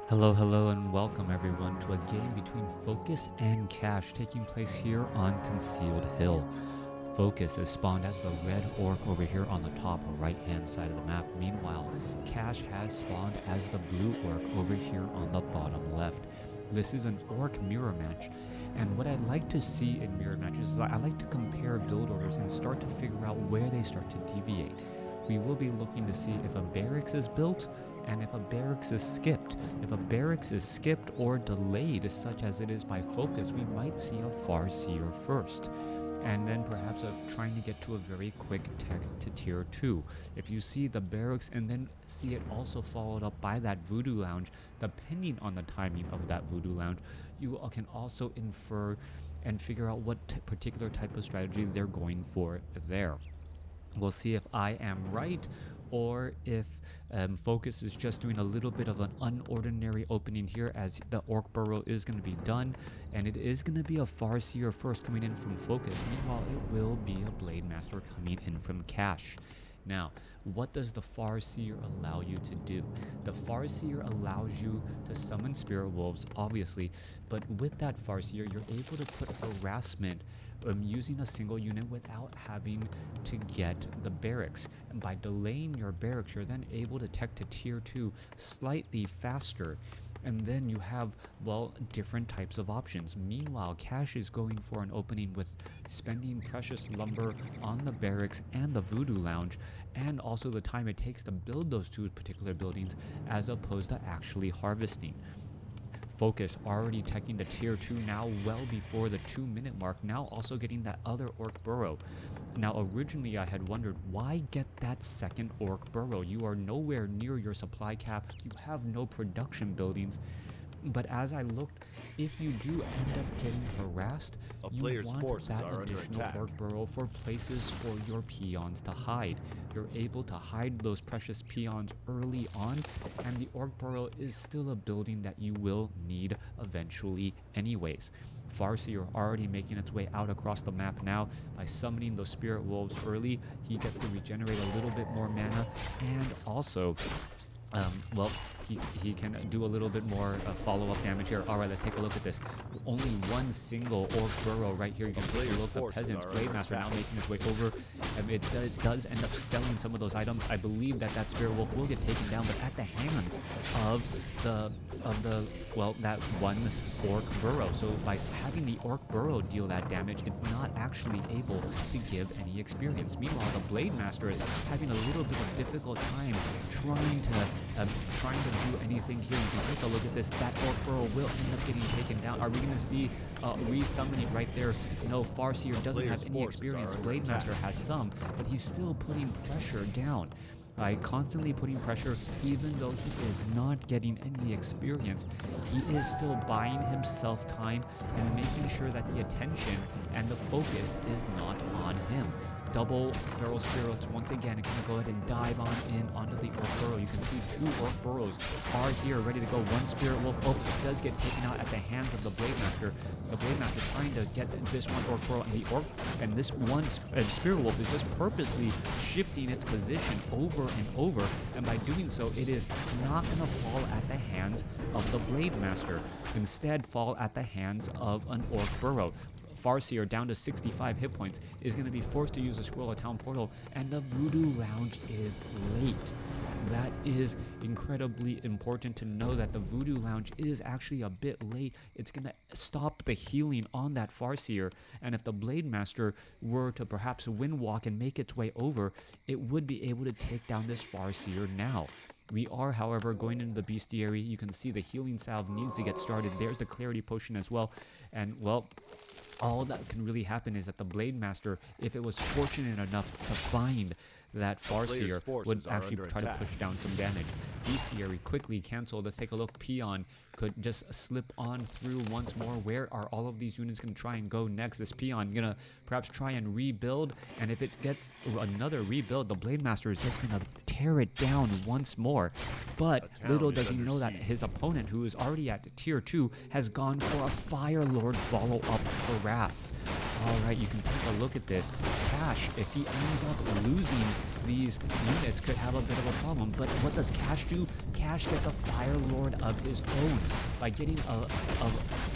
Hello, and welcome everyone to a game between Focus and Cash taking place here on Concealed Hill. Focus is spawned as the red orc over here on the top right hand side of the map. Meanwhile, Cash has spawned as the blue orc over here on the bottom left. This is an orc mirror match, and what I'd like to see in mirror matches is I like to compare build orders and start to figure out where they start to deviate. We will be looking to see if a barracks is built and if a barracks is skipped. If a barracks is skipped or delayed, such as it is by Focus, we might see a Farseer first, and then perhaps trying to get to a very quick tech to tier 2. If you see the barracks and then see it also followed up by that Voodoo Lounge, depending on the timing of that Voodoo Lounge, you can also infer and figure out what particular type of strategy they're going for there. We'll see if I am right or if Focus is just doing a little bit of an unordinary opening here, as the Orc Burrow is going to be done, and it is going to be a Farseer first coming in from Focus. Meanwhile, it will be a Blade Master coming in from Cash. Now, what does the Farseer allow you to do? The Farseer allows you to summon Spirit Wolves, obviously, but with that Farseer, you're able to put harassment using a single unit without having to get the barracks. And by delaying your barracks, you're then able to tech to tier 2 slightly faster. And then you have, well, different types of options. Meanwhile, Cash is going for an opening with spending precious lumber on the barracks and the Voodoo Lounge, and also the time it takes to build those two particular buildings as opposed to actually harvesting. Focus already teching the tier 2 now well before the 2-minute mark, now also getting that other Orc Burrow. Now originally I had wondered, why get that second Orc Burrow? You are nowhere near your supply cap, you have no production buildings. But as I looked, if you do end up getting harassed, you want that additional Orc Burrow for places for your peons to hide. You're able to hide those precious peons early on, and the Orc Burrow is still a building that you will need eventually anyways. Farseer already making its way out across the map now. By summoning those Spirit Wolves early, he gets to regenerate a little bit more mana, and also well, he can do a little bit more follow-up damage here. Alright, let's take a look at this. Only one single Orc Burrow right here. You can take a look at the Peasant's Blade Master now making his way over. It does end up selling some of those items. I believe that Spirit Wolf will get taken down, but at the hands of that one Orc Burrow. So by having the Orc Burrow deal that damage, it's not actually able to give any experience. Meanwhile, the Blade Master is having a little bit of difficult time trying to do anything here. You can take a look at this. That Orc Burrow will end up getting taken down. Are we going to see re-summoning right there? No, Farseer doesn't have any experience. Blade Master has some, but he's still putting pressure down. By constantly putting pressure, even though he is not getting any experience, he is still buying himself time and making sure that the attention and the focus is not on him. Double Feral Spirits once again are going to go ahead and dive on in onto the Orc Burrow. You can see two Orc Burrows are here ready to go. One Spirit Wolf does get taken out at the hands of the Blade Master. The Blade Master trying to get this one Orc Burrow, and this one Spirit Wolf is just purposely shifting its position over and over, and by doing so it is not going to fall at the hands of the Blade Master, instead fall at the hands of an Orc Burrow. Farseer, down to 65 hit points, is going to be forced to use a Scroll of Town Portal, and the Voodoo Lounge is late. That is incredibly important to know, that the Voodoo Lounge is actually a bit late. It's going to stop the healing on that Farseer, and if the Blade Master were to perhaps wind walk and make its way over, it would be able to take down this Farseer now. We are, however, going into the bestiary. You can see the healing salve needs to get started. There's the clarity potion as well, and well, all that can really happen is that the Blade Master, if it was fortunate enough to find that Farseer, would actually try to push down some damage. Bestiary quickly canceled. Let's take a look. Peon could just slip on through once more. Where are all of these units going to try and go next? This Peon going to perhaps try and rebuild, and if it gets another rebuild, the Blade Master is just going to tear it down once more. But little does he know that his opponent, who is already at tier 2, has gone for a Fire Lord follow-up harass. Alright, you can take a look at this. Cash, if he ends up losing these units could have a bit of a problem. But what does Cash do? Cash gets a Fire Lord of his own. By getting a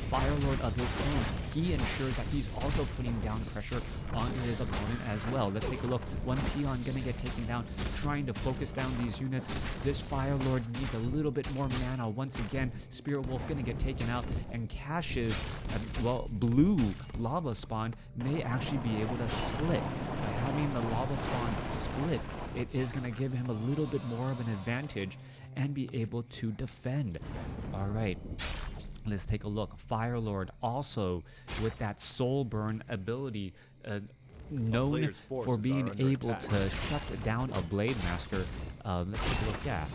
Fire Lord of his own, he ensures that he's also putting down pressure onto his opponent as well. Let's take a look. One peon gonna get taken down, trying to focus down these units. This Fire Lord needs a little bit more mana. Once again, Spirit Wolf gonna get taken out, and Cash's, well, blue lava spawn may actually be able to split. By having the lava spawns split, it is gonna give him a little bit more of an advantage and be able to defend. All right. Let's take a look. Fire Lord also with that Soul Burn ability, known for being able to shut down a Blade Master. Let's take a look. Yeah.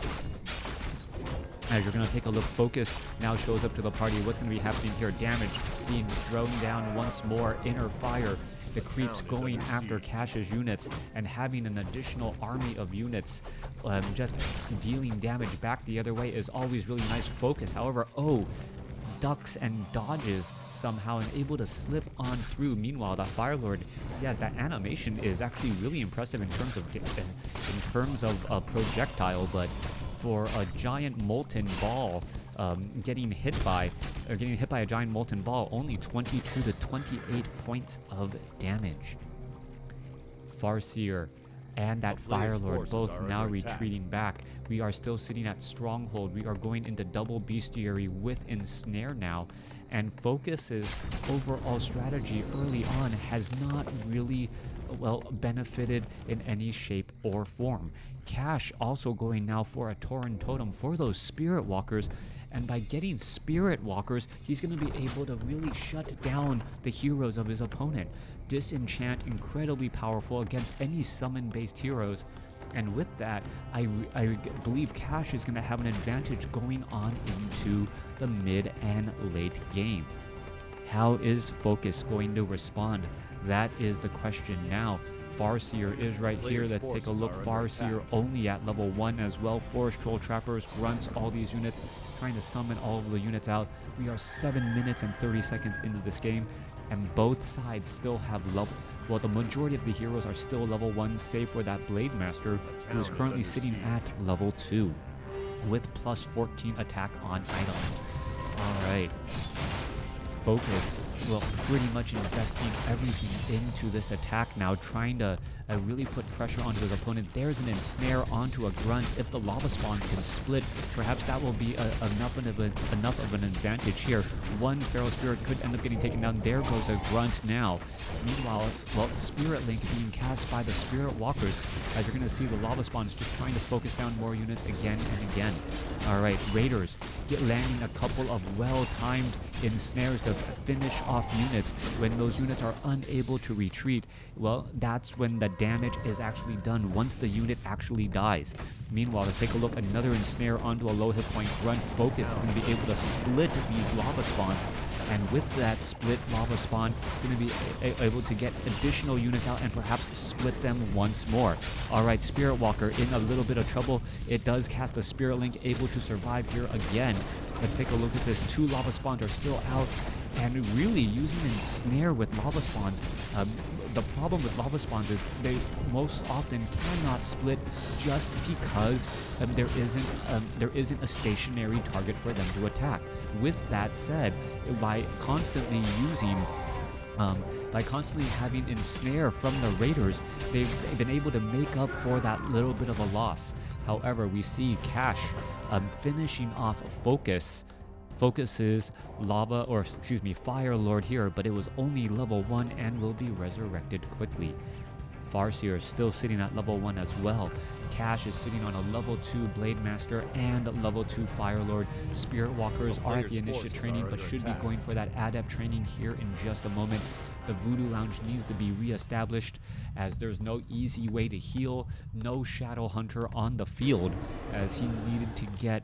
As you're going to take a look, Focus now shows up to the party. What's going to be happening here? Damage being thrown down once more. Inner Fire. The creeps going after Cash's units and having an additional army of units just dealing damage back the other way is always really nice. Focus, however, ducks and dodges somehow and able to slip on through. Meanwhile, that Fire Lord, yes, that animation is actually really impressive in terms of a projectile, but for a giant molten ball getting hit by a giant molten ball, only 22 to 28 points of damage. Farseer and that Fire Lord both now retreating back. We are still sitting at Stronghold. We are going into double bestiary with Ensnare now, and Focus's overall strategy early on has not really, well, benefited in any shape or form. Cash also going now for a Tauren Totem for those Spirit Walkers, and by getting Spirit Walkers, he's going to be able to really shut down the heroes of his opponent. Disenchant, incredibly powerful against any summon-based heroes, and with that, I believe Cash is going to have an advantage going on into the mid and late game. How is Focus going to respond? That is the question now. Farseer is right here. Let's take a look. Farseer only at level 1 as well. Forest Troll, Trappers, Grunts, all these units trying to summon all of the units out. We are 7 minutes and 30 seconds into this game, and both sides still have level. Well, the majority of the heroes are still level 1, save for that Blade Master, who is currently sitting at level 2 with plus 14 attack on item. All right. Focus, well, pretty much investing everything into this attack now, trying to really put pressure onto his opponent. There's an Ensnare onto a Grunt. If the Lava Spawn can split, perhaps that will be enough of an advantage here. One Feral Spirit could end up getting taken down. There goes a Grunt now. Meanwhile, well, Spirit Link being cast by the Spirit Walkers, as you're going to see the Lava Spawns just trying to focus down more units again and again. All right, Raiders landing a couple of well-timed Ensnares to finish off units. When those units are unable to retreat, well, that's when the damage is actually done, once the unit actually dies. Meanwhile, let's take a look. Another Ensnare onto a low hit point. Grunt. Focus is going to be able to split these lava spawns, and with that split lava spawn, going to be able to get additional units out and perhaps split them once more. All right, Spirit Walker in a little bit of trouble. It does cast the Spirit Link, able to survive here again. Let's take a look at this. 2 lava spawns are still out, and really using Ensnare with lava spawns. The problem with lava spawns is they most often cannot split just because there isn't a stationary target for them to attack. With that said, by constantly having Ensnare from the Raiders, they've been able to make up for that little bit of a loss. However, we see Cash finishing off Focus's Fire Lord here, but it was only level 1 and will be resurrected quickly. Farseer is still sitting at level 1 as well. Cash is sitting on a level 2 Blade Master and a level 2 Fire Lord. Spirit Walkers are at the initiate training, but should be going for that adept training here in just a moment. The Voodoo Lounge needs to be reestablished, as there's no easy way to heal. No Shadow Hunter on the field, as he needed to get,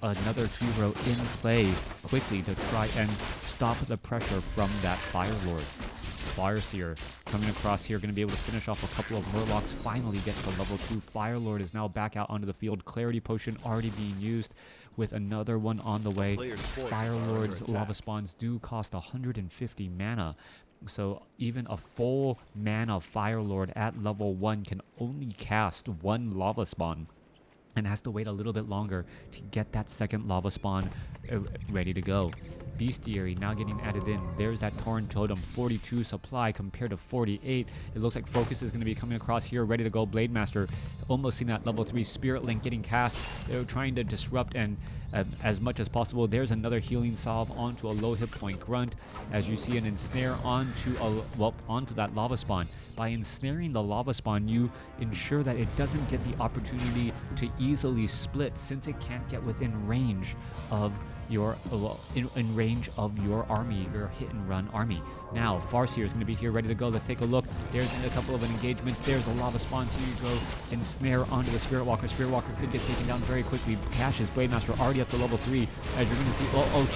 another hero in play quickly to try and stop the pressure from that Fire Lord. Farseer coming across here, going to be able to finish off a couple of Murlocs, finally get to level 2. Fire Lord is now back out onto the field. Clarity Potion already being used, with another one on the way. Fire Lord's lava spawns do cost 150 mana. So even a full mana Fire Lord at level 1 can only cast 1 Lava Spawn, and has to wait a little bit longer to get that second Lava Spawn ready to go. Bestiary now getting added in. There's that Torn Totem, 42 supply compared to 48. It looks like Focus is going to be coming across here, ready to go. Blade Master almost seen that level 3 Spirit Link getting cast. They're trying to disrupt and as much as possible. There's another healing salve onto a low hit point Grunt, as you see an ensnare onto that Lava Spawn. By ensnaring the Lava Spawn, you ensure that it doesn't get the opportunity to easily split, since it can't get within range of your in range of your army, your hit and run army. Now Farseer is going to be here ready to go. Let's take a look. There's a couple of engagements. There's a Lava Spawn. Here you go. Ensnare onto the Spirit Walker. Spirit Walker could get taken down very quickly. Cash's Blade Master already up to level 3, as you're going to see.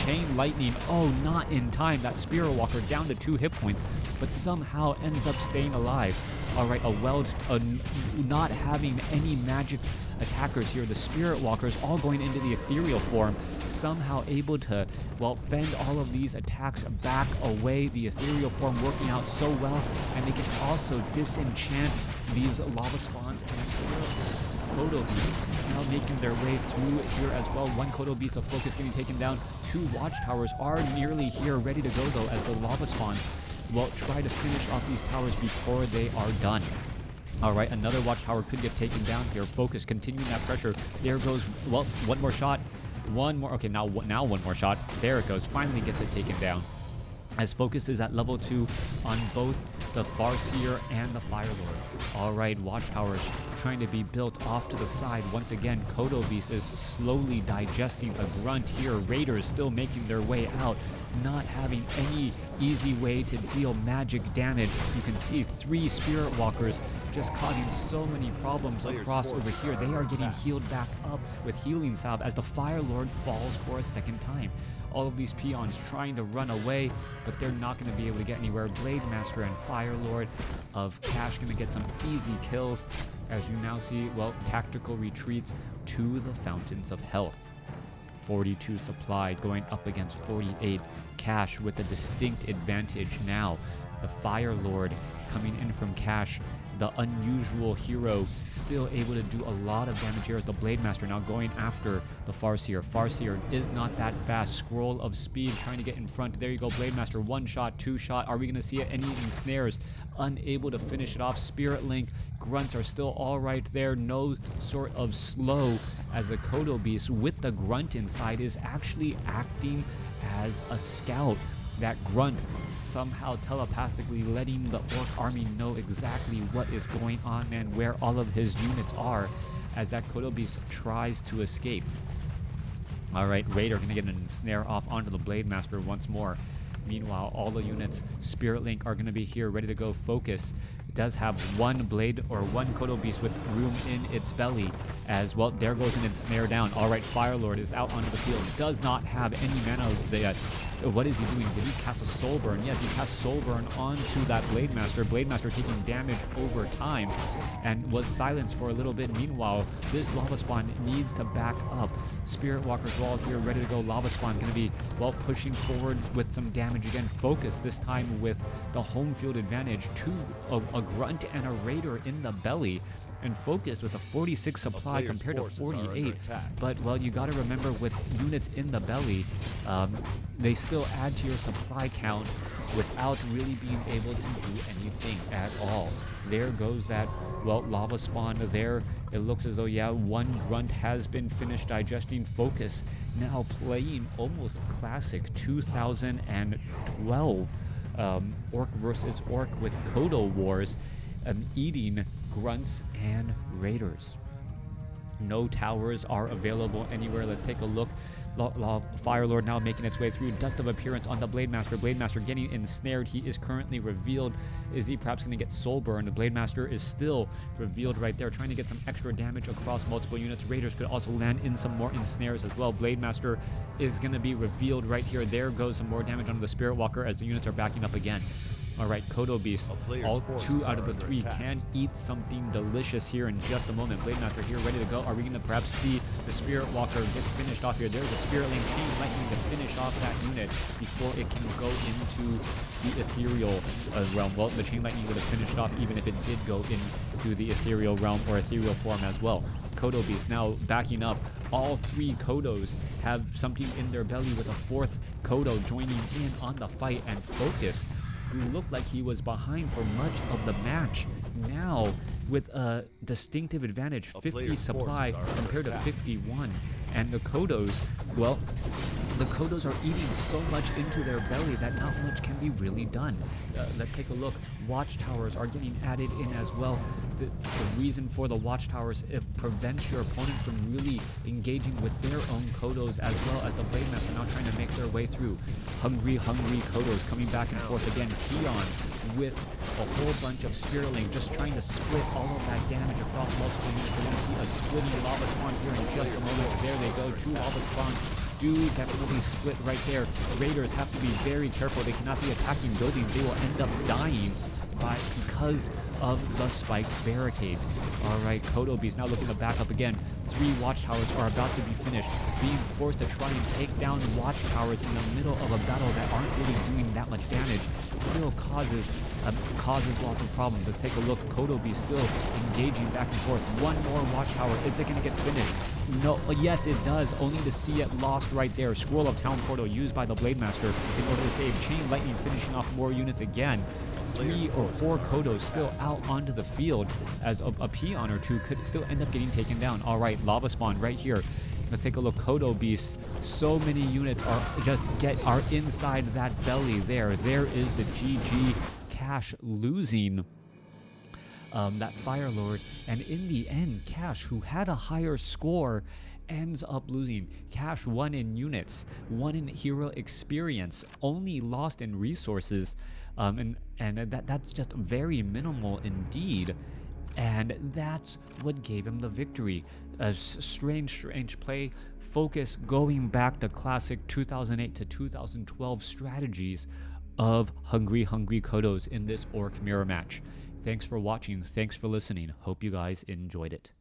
Chain Lightning. Not in time. That Spirit Walker down to 2 hit points, but somehow ends up staying alive. Alright, not having any magic attackers here. The Spirit Walkers all going into the ethereal form, somehow able to, fend all of these attacks back away. The ethereal form working out so well, and they can also disenchant these Lava Spawns and still Kodo Beasts now making their way through here as well. 1 Kodo Beast of Focus getting taken down. 2 Watchtowers are nearly here, ready to go though, as the Lava Spawn try to finish off these towers before they are done. Alright, another Watchtower could get taken down here. Focus continuing that pressure. There goes, one more shot. One more. Okay, now one more shot. There it goes. Finally gets it taken down, as Focus is at level 2 on both the Farseer and the Fire Lord. Alright, Watchtowers trying to be built off to the side. Once again, Kodo Beast is slowly digesting a Grunt here. Raiders still making their way out, not having any easy way to deal magic damage. You can see 3 Spirit Walkers just causing so many problems across over here. They are getting healed back up with healing salve as the Fire Lord falls for a second time. All of these peons trying to run away, but they're not going to be able to get anywhere. Blade Master and Fire Lord of Cash going to get some easy kills, as you now see, tactical retreats to the Fountains of Health. 42 supply going up against 48. Cash with a distinct advantage now. The Fire Lord coming in from Cash, the unusual hero, still able to do a lot of damage here, as the Blade Master now going after the Farseer. Farseer is not that fast. Scroll of Speed trying to get in front. There you go, Blade Master. 1 shot, 2 shot. Are we going to see any ensnares? Unable to finish it off. Spirit Link. Grunts are still all right there. No sort of slow, as the Kodo Beast with the Grunt inside is actually acting as a scout. That Grunt somehow telepathically letting the Orc army know exactly what is going on and where all of his units are, as that Kodo Beast tries to escape. Alright, Raider going to get an ensnare off onto the Blade Master once more. Meanwhile, all the units, Spirit Link, are going to be here ready to go. Focus does have 1 Blade or 1 Kodo Beast with room in its belly, as there goes an ensnare down. Alright, Fire Lord is out onto the field. Does not have any mana yet. What is he doing? Did he cast a Soul Burn? Yes, he cast Soul Burn onto that Blade Master. Blade Master taking damage over time and was silenced for a little bit. Meanwhile, this Lava Spawn needs to back up. Spirit Walker's all here, ready to go. Lava Spawn going to be, pushing forward with some damage again. Focus this time with the home field advantage. A Grunt and a Raider in the belly. And Focus with a 46 supply compared to 48. But, you got to remember, with units in the belly, they still add to your supply count without really being able to do anything at all. There goes that, Lava Spawn there. It looks as though, 1 Grunt has been finished digesting. Focus now playing almost classic 2012 Orc versus Orc with Kodo Wars, eating Grunts and Raiders. No towers are available anywhere. Let's take a look. Fire Lord now making its way through. Dust of Appearance on the Blade Master. Blade Master getting ensnared. He is currently revealed. Is he perhaps going to get Soul Burn? The Blade Master is still revealed right there, trying to get some extra damage across multiple units. Raiders could also land in some more ensnares as well. Blade Master is going to be revealed right here. There goes some more damage on the Spirit Walker as the units are backing up again. All right, Kodo Beast, all 2 out of the 3 can eat something delicious here in just a moment. Blade Master here, ready to go. Are we going to perhaps see the Spirit Walker get finished off here? There's a Spirit Link Chain Lightning to finish off that unit before it can go into the Ethereal realm. Well, the Chain Lightning would have finished off even if it did go into the Ethereal realm or Ethereal form as well. Kodo Beast now backing up. All 3 Kodos have something in their belly with a 4th Kodo joining in on the fight, and Focus, who looked like he was behind for much of the match, now with a distinctive advantage, 50 supply compared to 51. And the Kodos, well, the Kodos are eating so much into their belly that not much can be really done. Let's take a look. Watchtowers are getting added in as well. The reason for the watchtowers, it prevents your opponent from really engaging with their own Kodos, as well as the Blade Master now trying to make their way through. Hungry Kodos coming back and forth again. Keon with a whole bunch of Spirit Link, just trying to split all of that damage across multiple units. We're going to see a splitting lava spawn here in just a moment. There they go, 2 lava spawns do definitely split right there. Raiders have to be very careful. They cannot be attacking buildings. They will end up dying because of the spiked barricades. All right, Kodo Beast now looking to back up again. 3 watchtowers are about to be finished. Being forced to try and take down watchtowers in the middle of a battle that aren't really doing that much damage still causes lots of problems. Let's take a look. Kodo Beast still engaging back and forth. 1 more watchtower. Is it going to get finished? No. Yes, it does. Only to see it lost right there. Scroll of Town Portal used by the Blade Master in order to save. Chain Lightning finishing off more units again. 3 or 4 Kodos still out onto the field, as a peon or 2 could still end up getting taken down. All right, lava spawn right here. Let's take a look. Kodo Beast. So many units are inside that belly there. There is the GG Cash losing that Fire Lord, and in the end, Cash, who had a higher score, ends up losing. Cash won in units, won in hero experience, only lost in resources, and that's just very minimal indeed. And that's what gave him the victory. A strange play. Focus going back to classic 2008 to 2012 strategies of Hungry Kodos in this Orc Mirror match. Thanks for watching. Thanks for listening. Hope you guys enjoyed it.